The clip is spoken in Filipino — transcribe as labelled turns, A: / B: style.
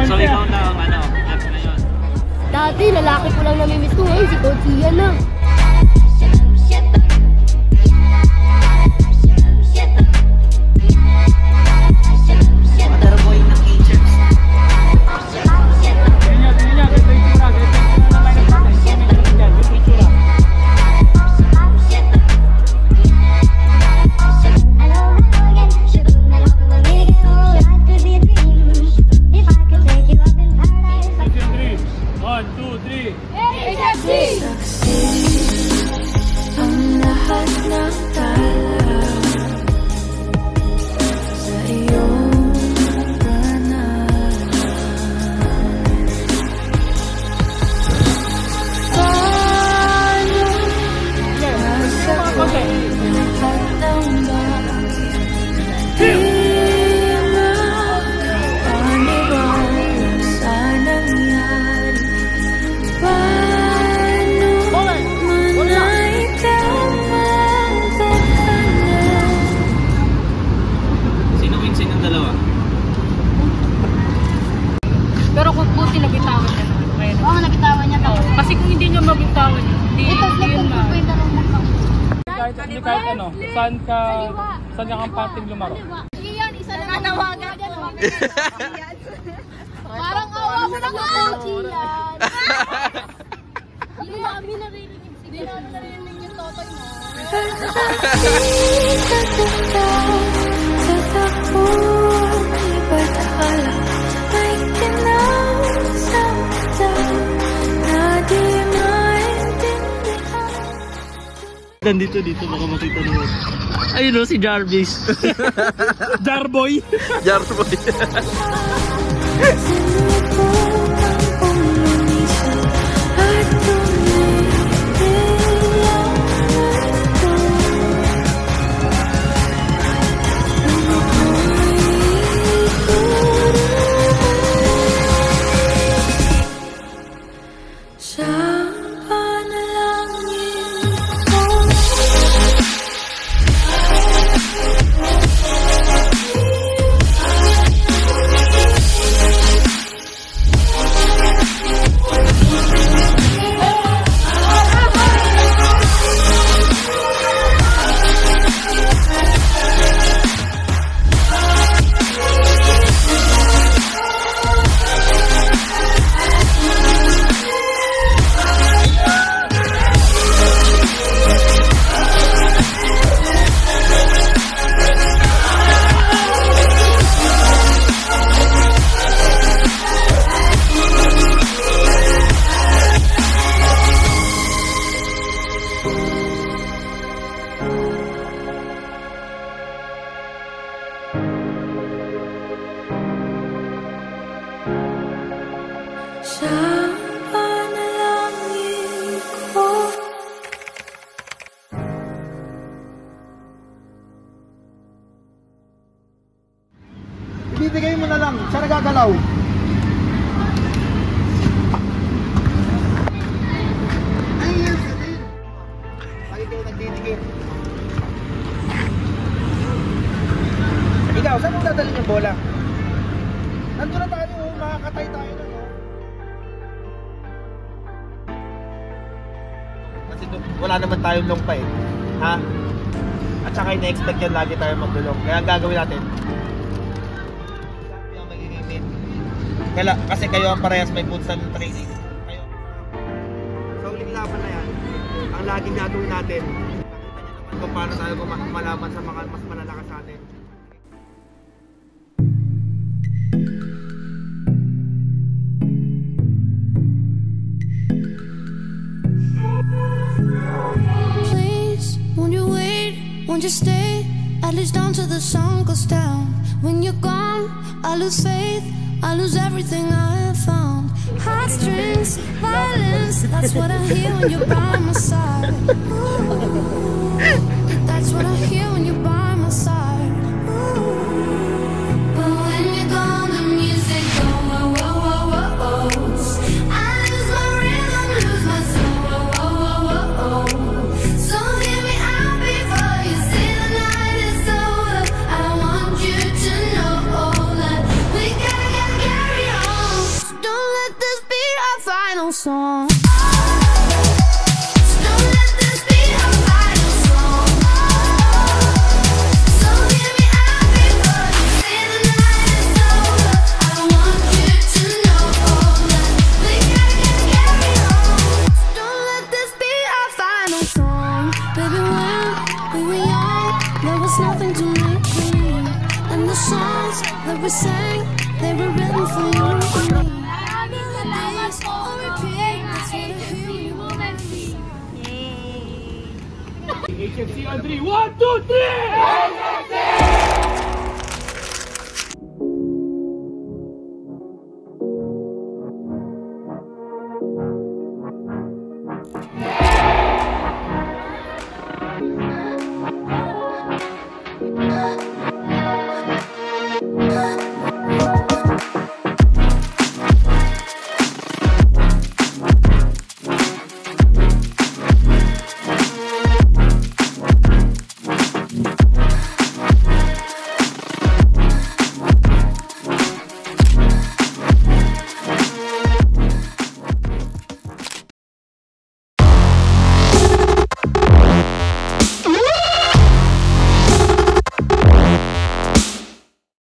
A: So ikaw na ang ano, next ngayon.
B: Dati lalaki ko lang namimiss ko, ngayon si Coach Ian na.
C: Pero kung buti nabitawan niya.
B: Oo, nabitawan niya.
C: Kasi kung hindi niya mabitawan niya, hindi yun na.
A: Kahit ano, saan niya kang pating lumaro?
B: Iyan, isa na nanawagan. Parang awa mo na nga, Iyan. Hindi namin narinig. Hindi namin narinig yung totoy mo.
A: Dito baka makita nyo. Ayun o, si Jarvis. Jarboy. Jarboy.
D: Ibibigay mo na lang, siya nagagalaw. Ayun, bakit kayo nagdidikit? Ikaw, saan mo dadalhin yung bola? Nandun na tayo, makakatay tayo na. Kasi wala naman tayong long pa eh. Ha? At saka ina-expect yan lagi tayo magdulong. Kaya ang gagawin natin, kasi kayo ang parehas may futsal training. Kayo. Sa uling laban na yan, ang laging gagawin natin, nakita niyo naman kung paano tayo malaman sa mga mas malalakas sa atin.
E: Please, won't you wait, won't you stay, at least down till the sun goes down. When you're gone, I lose faith, I lose everything I have found. Heartstrings, violence, that's what I hear when you're by my side. Ooh, that's what I hear when you're by my side. Ooh. But when you're gone, the music goes. I lose my rhythm. song.